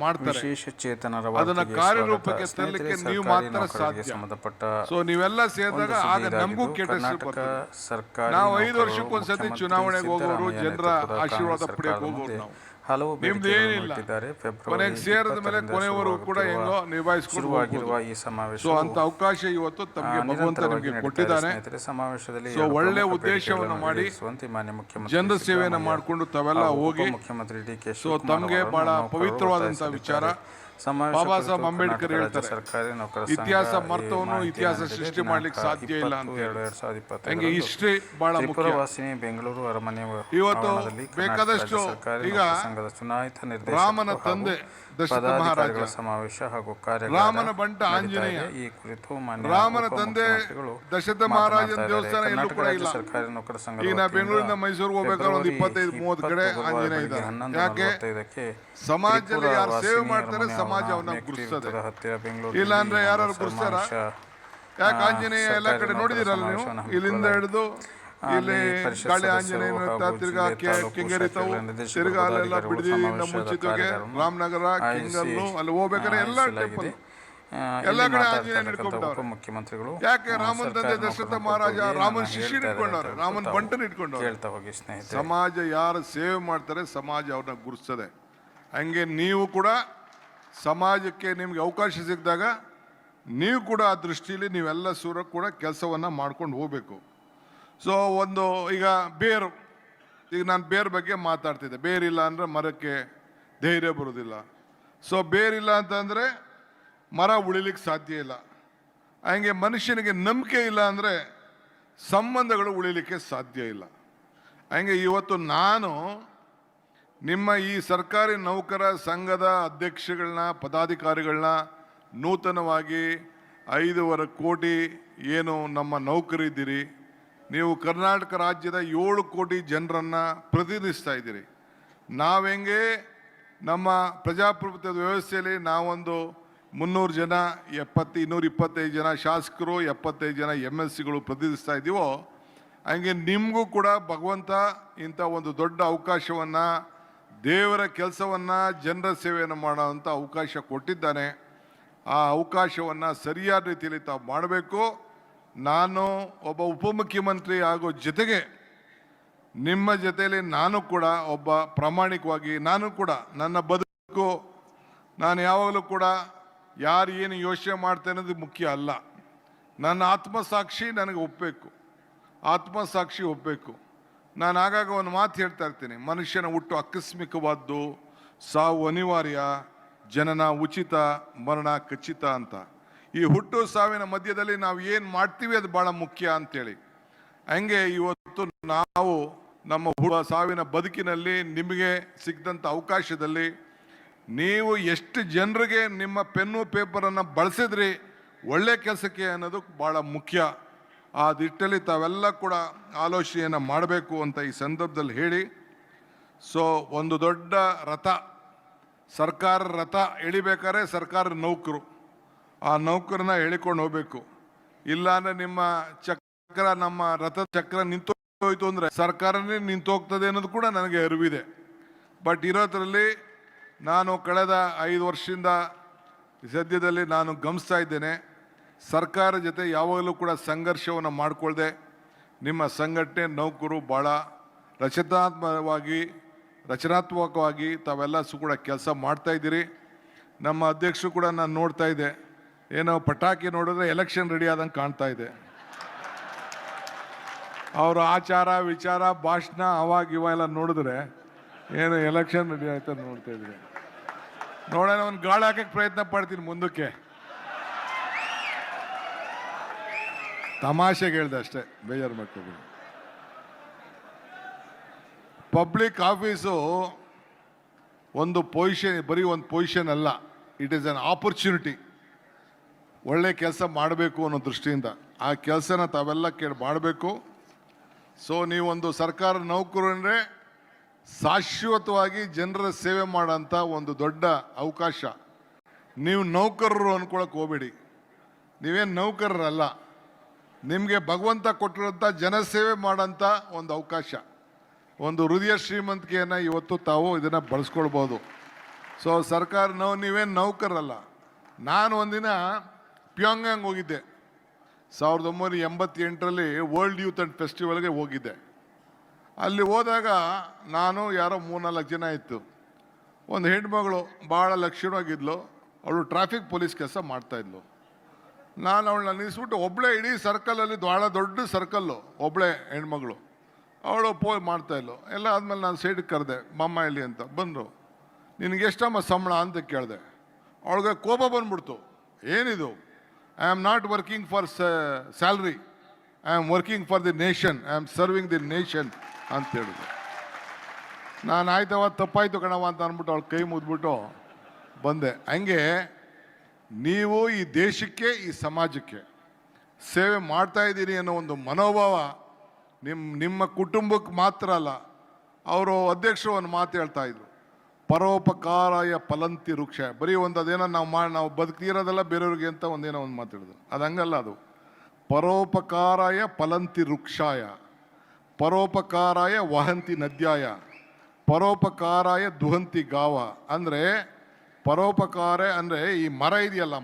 ಮಾಡ್ತಾರೆ, ವಿಶೇಷ ಚೇತನರ ಅದನ್ನ ಕಾರ್ಯರೂಪಕ್ಕೆ ತರಲಿಕ್ಕೆ ನೀವು ಮಾತ್ರ ಸಾಧ್ಯ. ಸಂಬಂಧಪಟ್ಟ ಸೊ ನೀವೆಲ್ಲ ಸೇರಿದಾಗ ಆಗ ನಮಗೂ ಕೆಟ್ಟ ಹೆಸರು ಬರ್ತದೆ. ನಾವು 5 ವರ್ಷಕ್ಕೊಂದ್ಸತಿ ಚುನಾವಣೆಗೆ ಹೋಗೋರು, ಜನರ ಆಶೀರ್ವಾದ ಪಡೆಯಕ್ಕೆ ಹೋಗೋರು. ನಾವು ಹಲವು ನಿಮ್ದು ಏನಿಲ್ಲ, ಕೊನೆಗೆ ಸೇರಿದ ಮೇಲೆ ಕೊನೆವರೆಗೂ ಕೂಡ ಹೆಂಗೋ ನಿಭಾಯಿಸಿರುವ ಈ ಸಮಾವೇಶ. ಸೊ ಅಂತ ಅವಕಾಶ ಇವತ್ತು ತಮಗೆ ಭಗವಂತ ನಿಮಗೆ ಕೊಟ್ಟಿದ್ದಾನೆ. ಸಮಾವೇಶದಲ್ಲಿ ಸೊ ಒಳ್ಳೆ ಉದ್ದೇಶವನ್ನು ಮಾಡಿ ಜನರ ಸೇವೆಯನ್ನು ಮಾಡಿಕೊಂಡು ತಾವೆಲ್ಲ ಹೋಗಿ. ಮುಖ್ಯಮಂತ್ರಿ ಡಿ.ಕೆ. ಸೊ ತಮಗೆ ಬಹಳ ಪವಿತ್ರವಾದಂತಹ ವಿಚಾರ. ಬಾಬಾ ಸಾಹೇಬ್ ಅಂಬೇಡ್ಕರ್ ಹೇಳ್ತಾರೆ, ಇತಿಹಾಸ ಮರ್ತವನು ಇತಿಹಾಸ ಸೃಷ್ಟಿ ಮಾಡ್ಲಿಕ್ಕೆ ಸಾಧ್ಯ ಇಲ್ಲ ಅಂತ. ಹಂಗೆ ಹಿಸ್ಟ್ರಿ ಬಹಳ ಮುಖ್ಯ. ಬೆಂಗಳೂರು ಅರಮನೆ ಇವತ್ತು ಬೇಕಾದಷ್ಟು ಈಗ ರಾಮನ ತಂದೆ ದಶರಥ ಮಹಾರಾಜ, ಸಮಾವೇಶ ಹಾಗೂ ರಾಮನ ಬಂಟ ಆಂಜನೇಯ, ಈ ಕುರಿತು ರಾಮನ ತಂದೆ ದಶರಥ ಮಹಾರಾಜನ ದೇವಸ್ಥಾನ ಎಲ್ಲೂ ಕೂಡ ಇಲ್ಲ. ಸರ್ಕಾರಿ ನೌಕರ ಸಂಘ ಈಗ ನಾ ಬೆಂಗಳೂರಿಂದ ಮೈಸೂರಿಗೆ ಹೋಗ್ಬೇಕಾದ್ರೆ ಒಂದು 25-30 ಕಡೆ ಆಂಜನೇಯ ಇದ್ದಾರೆ. ಯಾಕೆ? ಸಮಾಜದಲ್ಲಿ ಯಾರು ಸೇವೆ ಮಾಡ್ತಾರೆ ಸಮಾಜ ಅವನ್ನ ಗುರುಸ್ತದೆ. ಇಲ್ಲ ಅಂದ್ರೆ ಯಾರು ಗುರುಸ್ತಾರ? ಯಾಕೆ ಆಂಜನೇಯ ಎಲ್ಲ ಕಡೆ ನೋಡಿದಿರಲ್ಲ ನೀವು, ಇಲ್ಲಿಂದ ಹಿಡಿದು ಇಲ್ಲಿ ಗಾಳಿ ಆಂಜನೇಯ ತಿರ್ಗಾ ಕೆಂಗೇರಿತಾವು, ತಿರ್ಗಾ ಅಲ್ಲೆಲ್ಲ ಬಿಡದಿ, ಮುಂಚಿತವಾಗಿ ರಾಮನಗರ, ಕೆಂಗಲ್ಲು, ಅಲ್ಲಿ ಹೋಗ್ಬೇಕಾದ್ರೆ ಎಲ್ಲ ಟೆಂಪಲ್ ಎಲ್ಲ ಕಡೆ ಆಂಜನೇಯ ಇಟ್ಕೊಂಡ್ಬಿಟ್ಟವ್ರೆ. ಮುಖ್ಯಮಂತ್ರಿಗಳು ಯಾಕೆ? ರಾಮನ ತಂದೆ ದಶರಥ ಮಹಾರಾಜ ರಾಮನ ಶಿಷ್ಯನ ಇಟ್ಕೊಂಡವ್ರೆ, ರಾಮನ ಬಂಟನ್ ಇಟ್ಕೊಂಡವ್ರೆ. ಸಮಾಜ ಯಾರು ಸೇವೆ ಮಾಡ್ತಾರೆ ಸಮಾಜ ಅವ್ರನ್ನ ಗುರುಸ್ತದೆ. ಹಂಗೆ ನೀವು ಕೂಡ ಸಮಾಜಕ್ಕೆ ನಿಮ್ಗೆ ಅವಕಾಶ ಸಿಕ್ಕಿದಾಗ ನೀವು ಕೂಡ ಆ ದೃಷ್ಟಿಯಲ್ಲಿ ನೀವೆಲ್ಲ ಕೂಡ ಕೆಲಸವನ್ನು ಮಾಡ್ಕೊಂಡು ಹೋಗ್ಬೇಕು. ಸೊ ಒಂದು ಈಗ ಬೇರು, ಈಗ ನಾನು ಬೇರ್ ಬಗ್ಗೆ ಮಾತಾಡ್ತಿದ್ದೆ. ಬೇರಿಲ್ಲ ಅಂದರೆ ಮರಕ್ಕೆ ಧೈರ್ಯ ಬರೋದಿಲ್ಲ. ಸೊ ಬೇರಿಲ್ಲ ಅಂತಂದರೆ ಮರ ಉಳಿಲಿಕ್ಕೆ ಸಾಧ್ಯ ಇಲ್ಲ. ಹಂಗೆ ಮನುಷ್ಯನಿಗೆ ನಂಬಿಕೆ ಇಲ್ಲ ಅಂದರೆ ಸಂಬಂಧಗಳು ಉಳಿಲಿಕ್ಕೆ ಸಾಧ್ಯ ಇಲ್ಲ. ಹಂಗೆ ಇವತ್ತು ನಾನು ನಿಮ್ಮ ಈ ಸರ್ಕಾರಿ ನೌಕರ ಸಂಘದ ಅಧ್ಯಕ್ಷಗಳನ್ನ, ಪದಾಧಿಕಾರಿಗಳನ್ನ ನೂತನವಾಗಿ 5.5 ಕೋಟಿ ಏನು ನಮ್ಮ ನೌಕರಿದ್ದೀರಿ, ನೀವು ಕರ್ನಾಟಕ ರಾಜ್ಯದ 7 ಕೋಟಿ ಜನರನ್ನು ಪ್ರತಿನಿಧಿಸ್ತಾ ಇದ್ದೀರಿ. ನಾವೆಂಗೆ ನಮ್ಮ ಪ್ರಜಾಪ್ರಭುತ್ವದ ವ್ಯವಸ್ಥೆಯಲ್ಲಿ ನಾವೊಂದು 300 ಜನ 225 ಜನ ಶಾಸಕರು, 75 ಜನ MLCಗಳು ಪ್ರತಿನಿಧಿಸ್ತಾ ಇದ್ದೀವೋ, ಹಂಗೆ ನಿಮಗೂ ಕೂಡ ಭಗವಂತ ಇಂಥ ಒಂದು ದೊಡ್ಡ ಅವಕಾಶವನ್ನು, ದೇವರ ಕೆಲಸವನ್ನು, ಜನರ ಸೇವೆಯನ್ನು ಮಾಡೋವಂಥ ಅವಕಾಶ ಕೊಟ್ಟಿದ್ದಾನೆ. ಆ ಅವಕಾಶವನ್ನು ಸರಿಯಾದ ರೀತಿಯಲ್ಲಿ ತಾವು ಮಾಡಬೇಕು. ನಾನು ಒಬ್ಬ ಉಪಮುಖ್ಯಮಂತ್ರಿ ಆಗೋ ಜೊತೆಗೆ ನಿಮ್ಮ ಜೊತೆಯಲ್ಲಿ ನಾನು ಕೂಡ ಒಬ್ಬ ಪ್ರಾಮಾಣಿಕವಾಗಿ, ನಾನು ಕೂಡ ನನ್ನ ಬದುಕು, ನಾನು ಯಾವಾಗಲೂ ಕೂಡ ಯಾರು ಏನು ಯೋಚನೆ ಮಾಡ್ತೇನೆ ಅನ್ನೋದು ಮುಖ್ಯ ಅಲ್ಲ. ನನ್ನ ಆತ್ಮಸಾಕ್ಷಿ ನನಗೆ ಒಪ್ಪಬೇಕು, ಆತ್ಮಸಾಕ್ಷಿ ಒಪ್ಪಬೇಕು. ನಾನು ಆಗಾಗ ಒಂದು ಮಾತು ಹೇಳ್ತಾ ಇರ್ತೀನಿ, ಮನುಷ್ಯನ ಹುಟ್ಟು ಆಕಸ್ಮಿಕವಾದ್ದು, ಸಾವು ಅನಿವಾರ್ಯ, ಜನನ ಉಚಿತ, ಮರಣ ಖಚಿತ ಅಂತ. ಈ ಹುಟ್ಟು ಸಾವಿನ ಮಧ್ಯದಲ್ಲಿ ನಾವು ಏನು ಮಾಡ್ತೀವಿ ಅದು ಭಾಳ ಮುಖ್ಯ ಅಂತೇಳಿ. ಹಂಗೆ ಇವತ್ತು ನಾವು ನಮ್ಮ ಸಾವಿನ ಬದುಕಿನಲ್ಲಿ ನಿಮಗೆ ಸಿಕ್ಕಿದಂಥ ಅವಕಾಶದಲ್ಲಿ ನೀವು ಎಷ್ಟು ಜನರಿಗೆ ನಿಮ್ಮ ಪೆನ್ನು ಪೇಪರನ್ನು ಬಳಸಿದ್ರಿ ಒಳ್ಳೆ ಕೆಲಸಕ್ಕೆ ಅನ್ನೋದು ಭಾಳ ಮುಖ್ಯ. ಆ ದಿಟ್ಟಲ್ಲಿ ತಾವೆಲ್ಲ ಕೂಡ ಆಲೋಚನೆಯನ್ನು ಮಾಡಬೇಕು ಅಂತ ಈ ಸಂದರ್ಭದಲ್ಲಿ ಹೇಳಿ. ಸೊ ಒಂದು ದೊಡ್ಡ ರಥ, ಸರ್ಕಾರ ರಥ ಎಳಿಬೇಕಾದ್ರೆ ಸರ್ಕಾರ ನೌಕರು, ಆ ನೌಕರನ್ನ ಎಳಿಕೊಂಡು ಹೋಗ್ಬೇಕು. ಇಲ್ಲಾಂದರೆ ನಿಮ್ಮ ಚಕ್ರ, ನಮ್ಮ ರಥದ ಚಕ್ರ ನಿಂತೋಯ್ತು ಅಂದರೆ ಸರ್ಕಾರನೇ ನಿಂತೋಗ್ತದೆ ಅನ್ನೋದು ಕೂಡ ನನಗೆ ಅರಿವಿದೆ. ಬಟ್ ಇರೋದ್ರಲ್ಲಿ ನಾನು ಕಳೆದ 5 ವರ್ಷದಿಂದ ಸದ್ಯದಲ್ಲಿ ನಾನು ಗಮನಿಸ್ತಾ ಇದ್ದೇನೆ, ಸರ್ಕಾರ ಜೊತೆ ಯಾವಾಗಲೂ ಕೂಡ ಸಂಘರ್ಷವನ್ನು ಮಾಡಿಕೊಳ್ಳದೆ ನಿಮ್ಮ ಸಂಘಟನೆ ನೌಕರು ಭಾಳ ರಚನಾತ್ಮಕವಾಗಿ ತಾವೆಲ್ಲ ಕೂಡ ಕೆಲಸ ಮಾಡ್ತಾಯಿದ್ದೀರಿ. ನಮ್ಮ ಅಧ್ಯಕ್ಷರು ಕೂಡ ನಾನು ನೋಡ್ತಾ ಇದ್ದೆ, ಏನೋ ಪಟಾಕಿ ನೋಡಿದ್ರೆ ಎಲೆಕ್ಷನ್ ರೆಡಿ ಆದಂಗೆ ಕಾಣ್ತಾ ಇದೆ. ಅವರ ಆಚಾರ ವಿಚಾರ ಭಾಷಣ ಅವಾಗ ಎಲ್ಲ ನೋಡಿದ್ರೆ ಏನು ಎಲೆಕ್ಷನ್ ರೆಡಿ ಆಯ್ತು ನೋಡ್ತಾ ಇದ್ರಿ. ನೋಡೋಣ, ಒಂದು ಗಾಳಿ ಹಾಕಕ್ಕೆ ಪ್ರಯತ್ನ ಪಡ್ತೀನಿ ಮುಂದಕ್ಕೆ. ತಮಾಷೆಗೆ ಹೇಳ್ದೆ ಅಷ್ಟೇ, ಬೇಜಾರು ಮಾಡ್ಕೋಬೇಡಿ. ಪಬ್ಲಿಕ್ ಆಫೀಸು ಒಂದು ಪೊಸಿಷನ್, ಬರೀ ಒಂದು ಪೊಸಿಷನ್ ಅಲ್ಲ, ಇಟ್ ಈಸ್ ಅನ್ ಆಪರ್ಚುನಿಟಿ. ಒಳ್ಳೆ ಕೆಲಸ ಮಾಡಬೇಕು ಅನ್ನೋ ದೃಷ್ಟಿಯಿಂದ ಆ ಕೆಲಸನ ತಾವೆಲ್ಲ ಮಾಡಬೇಕು. ಸೊ ನೀವೊಂದು ಸರ್ಕಾರ ನೌಕರು ಅಂದರೆ ಶಾಶ್ವತವಾಗಿ ಜನರ ಸೇವೆ ಮಾಡೋಂಥ ಒಂದು ದೊಡ್ಡ ಅವಕಾಶ. ನೀವು ನೌಕರರು ಅಂದ್ಕೊಳಕ್ಕೆ ಹೋಗಬೇಡಿ, ನೀವೇನು ನೌಕರರಲ್ಲ. ನಿಮಗೆ ಭಗವಂತ ಕೊಟ್ಟಿರೋಂಥ ಜನಸೇವೆ ಮಾಡೋಂಥ ಒಂದು ಅವಕಾಶ, ಒಂದು ಹೃದಯ ಶ್ರೀಮಂತಿಕೆಯನ್ನು ಇವತ್ತು ತಾವು ಇದನ್ನು ಬಳಸ್ಕೊಳ್ಬೋದು. ಸೊ ಸರ್ಕಾರ ನೀವೇನು ನೌಕರಲ್ಲ. ನಾನು ಒಂದಿನ ಪ್ಯಾಂಗಾಂಗ್ ಹೋಗಿದ್ದೆ 1988ರಲ್ಲಿ ವರ್ಲ್ಡ್ ಯೂತ್ ಆ್ಯಂಡ್ ಫೆಸ್ಟಿವಲ್ಗೆ ಹೋಗಿದ್ದೆ. ಅಲ್ಲಿ ಹೋದಾಗ ನಾನು ಯಾರೋ 3-4 ಜನ ಇತ್ತು. ಒಂದು ಹೆಣ್ಮಗಳು ಭಾಳ ಲಕ್ಷಣವಾಗಿದ್ಲು. ಅವಳು ಟ್ರಾಫಿಕ್ ಪೊಲೀಸ್ ಕೆಲಸ ಮಾಡ್ತಾಯಿದ್ಲು. ನಾನು ಅವಳನ್ನ ನಿಲ್ಲಿಸ್ಬಿಟ್ಟು ಒಬ್ಬಳೇ ಇಡೀ ಸರ್ಕಲಲ್ಲಿ ಭಾಳ ದೊಡ್ಡ ಸರ್ಕಲ್ಲು, ಒಬ್ಬಳೇ ಹೆಣ್ಮಗಳು, ಅವಳು ಮಾಡ್ತಾಯಿದ್ಲು. ಎಲ್ಲ ಆದಮೇಲೆ ನಾನು ಸೈಡಿಗೆ ಕರೆದೆ, ಮಮ್ಮ ಇಲ್ಲಿ ಅಂತ. ಬಂದರು. ನಿನಗೆ ಎಷ್ಟಮ್ಮ ಸಂಬಳ ಅಂತ ಕೇಳಿದೆ. ಅವಳಿಗೆ ಕೋಪ ಬಂದ್ಬಿಡ್ತು. ಏನಿದು, I am not working for salary, I am working for the nation, I am serving the nation ಅಂತ ಹೇಳಿದೆ. ನಾನು ಆಯ್ತವ, ತಪ್ಪಾಯ್ತು ಕಣವ ಅಂತ ಅಂದ್ಬಿಟ್ಟು ಅವಳು ಕೈ ಮುದ್ಬಿಟ್ಟು ಬಂದೆ. ಹಂಗೆ ನೀವು ಈ ದೇಶಕ್ಕೆ, ಈ ಸಮಾಜಕ್ಕೆ ಸೇವೆ ಮಾಡ್ತಾ ಇದ್ದೀರಿ ಅನ್ನೋ ಒಂದು ಮನೋಭಾವ ನಿಮ್ಮ ಕುಟುಂಬಕ್ಕೆ ಮಾತ್ರ ಅಲ್ಲ. ಅವರು ಅಧ್ಯಕ್ಷರು ಒಂದು ಮಾತು ಹೇಳ್ತಾ ಇದ್ರು, ಪರೋಪಕಾರಾಯ ಫಲಂತಿ ವೃಕ್ಷ. ಬರೀ ಒಂದು ಅದೇನೋ ನಾವು ಬದುಕಿರೋದೆಲ್ಲ ಬೇರೆಯವ್ರಿಗೆ ಅಂತ ಒಂದೇನೋ ಒಂದು ಮಾತು ಹೇಳಿದ್ರು. ಅದು ಹಂಗಲ್ಲ. ಅದು ಪರೋಪಕಾರಾಯ ಫಲಂತಿ ವೃಕ್ಷಾಯ, ಪರೋಪಕಾರಾಯ ವಹಂತಿ ನದ್ಯಾಯ, ಪರೋಪಕಾರಾಯ ದುಹಂತಿ ಗಾವ. ಅಂದರೆ ಪರೋಪಕಾರ ಅಂದರೆ ಈ ಮರ ಇದೆಯಲ್ಲ,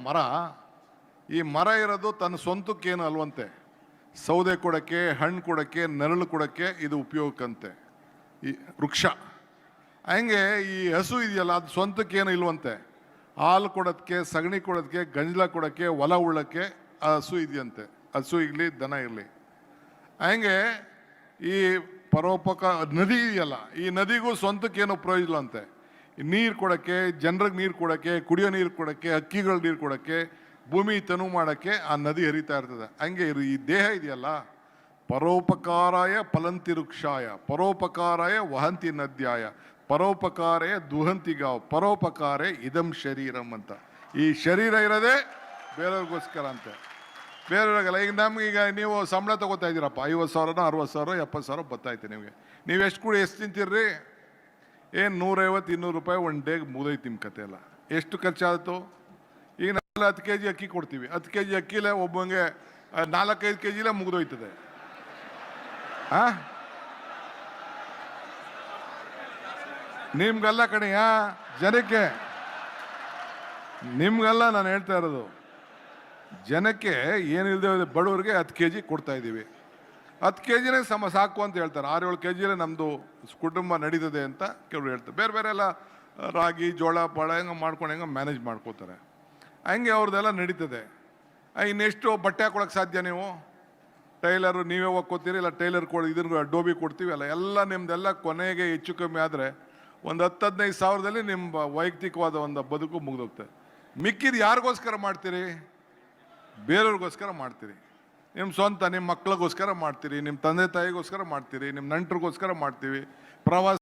ಈ ಮರ ಇರೋದು ತನ್ನ ಸ್ವಂತಕ್ಕೇನು ಅಲ್ವಂತೆ. ಸೌದೆ ಕೊಡೋಕ್ಕೆ, ಹಣ್ಣು ಕೊಡೋಕ್ಕೆ, ನೆರಳು ಕೊಡೋಕ್ಕೆ ಇದು ಉಪಯೋಗಕ್ಕಂತೆ ಈ ವೃಕ್ಷ. ಹಂಗೆ ಈ ಹಸು ಇದೆಯಲ್ಲ, ಅದು ಸ್ವಂತಕ್ಕೇನು ಇಲ್ವಂತೆ. ಹಾಲು ಕೊಡೋದಕ್ಕೆ, ಸಗಣಿ ಕೊಡೋದಕ್ಕೆ, ಗಂಜಲ ಕೊಡೋಕ್ಕೆ, ಹೊಲ ಉಳ್ಳೋಕ್ಕೆ ಆ ಹಸು ಇದೆಯಂತೆ. ಹಸು ಇರಲಿ, ದನ ಇರಲಿ. ಹಂಗೆ ಈ ನದಿ ಇದೆಯಲ್ಲ, ಈ ನದಿಗೂ ಸ್ವಂತಕ್ಕೇನು ಪ್ರಯೋಜನ ಅಂತೆ. ನೀರು ಕೊಡೋಕ್ಕೆ, ಜನರಿಗೆ ನೀರು ಕೊಡೋಕ್ಕೆ, ಕುಡಿಯೋ ನೀರು ಕೊಡೋಕ್ಕೆ, ಹಕ್ಕಿಗಳ ನೀರು ಕೊಡೋಕ್ಕೆ, ಭೂಮಿ ತನು ಮಾಡೋಕ್ಕೆ ಆ ನದಿ ಹರಿತಾ ಇರ್ತದೆ. ಹಂಗೆ ಈ ದೇಹ ಇದೆಯಲ್ಲ, ಪರೋಪಕಾರಾಯ ಫಲಂತಿ ವೃಕ್ಷಾಯ, ಪರೋಪಕಾರಾಯ ವಹಂತಿ ನದ್ಯಾಯ, ಪರೋಪಕಾರೇ ದುಹಂತಿ ಗಾವ್, ಪರೋಪಕಾರೇ ಇದಂ ಶರೀರಂ ಅಂತ. ಈ ಶರೀರ ಇರೋದೇ ಬೇರೆಯವ್ರಿಗೋಸ್ಕರ ಅಂತೆ, ಬೇರೆಯವ್ರಿಗಲ್ಲ. ಈಗ ನಮಗೀಗ ನೀವು ಸಂಬಳ ತೊಗೋತಾ ಇದ್ದೀರಪ್ಪ, 50,000, 60,000, 70,000 ಬರ್ತೈತೆ ನಿಮಗೆ. ನೀವು ಎಷ್ಟು ತಿಂತೀರ್ರಿ? ಏನು 150-200 ರೂಪಾಯಿ ಒಂದು ಡೇಗೆ ಮುಗಿದೈತೆ ನಿಮ್ಮ ಕತೆ ಎಲ್ಲ. ಎಷ್ಟು ಖರ್ಚಾಯಿತು? ಈಗ ನಾವು 10 kg ಅಕ್ಕಿ ಕೊಡ್ತೀವಿ. 10 kg ಅಕ್ಕಿಲೇ ಒಬ್ಬಂಗೆ 4-5 kgಲೇ ಮುಗಿದೋಯ್ತದೆ. ನಿಮ್ಗಲ್ಲ ಕಣಿಯ, ಜನಕ್ಕೆ, ನಿಮ್ಗಲ್ಲ ನಾನು ಹೇಳ್ತಾ ಇರೋದು. ಜನಕ್ಕೆ ಏನಿಲ್ಲದೆ ಬಡವರಿಗೆ 10 kg ಕೊಡ್ತಾ ಇದ್ದೀವಿ. 10 kgನೇ ಸಾಕು ಅಂತ ಹೇಳ್ತಾರೆ. 6-7 kgಲೇ ನಮ್ಮದು ಕುಟುಂಬ ನಡೀತದೆ ಅಂತ ಕೆಲವರು ಹೇಳ್ತಾರೆ. ಬೇರೆ ಬೇರೆ ಎಲ್ಲ ರಾಗಿ, ಜೋಳ, ಪಾಳ ಹೆಂಗೆ ಮಾಡ್ಕೊಂಡು ಮ್ಯಾನೇಜ್ ಮಾಡ್ಕೋತಾರೆ. ಹಂಗೆ ಅವ್ರದ್ದೆಲ್ಲ ನಡೀತದೆ. ಇನ್ನೆಷ್ಟು ಬಟ್ಟೆ ಹಾಕೊಳಕ್ಕೆ ಸಾಧ್ಯ? ನೀವು ಟೈಲರು ನೀವೇ ಹೋಗ್ಕೋತೀರಿ, ಇಲ್ಲ ಟೈಲರ್ ಇದನ್ನು ಡೋಬಿ ಕೊಡ್ತೀವಿ ಅಲ್ಲ, ಎಲ್ಲ ನಿಮ್ದೆಲ್ಲ ಕೊನೆಗೆ ಹೆಚ್ಚು ಕಮ್ಮಿ ಆದರೆ ಒಂದು 10-15 ಸಾವಿರದಲ್ಲಿ ನಿಮ್ಮ ವೈಯಕ್ತಿಕವಾದ ಒಂದು ಬದುಕು ಮುಗಿದೋಗ್ತದೆ. ಮಿಕ್ಕಿದ್ದು ಯಾರಿಗೋಸ್ಕರ ಮಾಡ್ತೀರಿ? ಬೇರೆಯವ್ರಿಗೋಸ್ಕರ ಮಾಡ್ತೀರಿ. ನಿಮ್ಮ ಸ್ವಂತ ನಿಮ್ಮ ಮಕ್ಕಳಿಗೋಸ್ಕರ ಮಾಡ್ತೀರಿ, ನಿಮ್ಮ ತಂದೆ ತಾಯಿಗೋಸ್ಕರ ಮಾಡ್ತೀರಿ, ನಿಮ್ಮ ನೆಂಟರಿಗೋಸ್ಕರ ಮಾಡ್ತೀವಿ, ಪ್ರವಾಸ